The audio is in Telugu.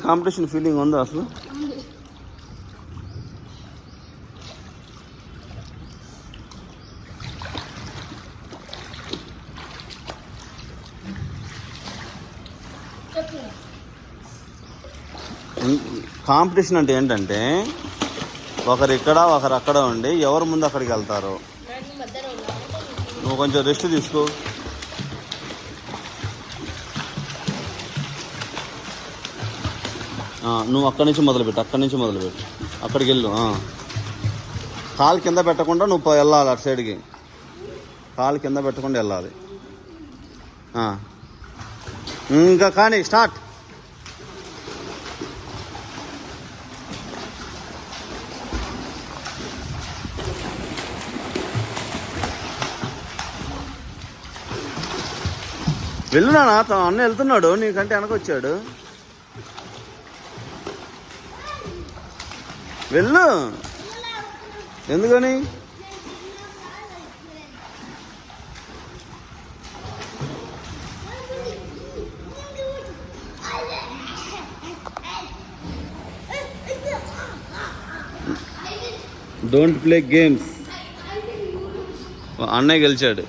కాంపిటీషన్ ఫీలింగ్ ఉందా అసలు? కాంపిటీషన్ అంటే ఏంటంటే ఒకరు ఇక్కడ ఒకరు అక్కడ ఉండి ఎవరు ముందు అక్కడికి వెళ్తారు. నువ్వు కొంచెం రెస్ట్ తీసుకో. నువ్వు అక్కడి నుంచి మొదలుపెట్టు, అక్కడికి వెళ్ళు. కాలు కింద పెట్టకుండా నువ్వు వెళ్ళాలి, అటు సైడ్కి కాలు కింద పెట్టకుండా వెళ్ళాలి. ఇంకా కానీ స్టార్ట్. వెళ్ళు నాన్న, అన్న వెళ్తున్నాడు, నీకంటే వెనకొచ్చాడు. వెళ్ళు. ఎందుకని? Don't play games. అన్నయ్య గెలిచాడు.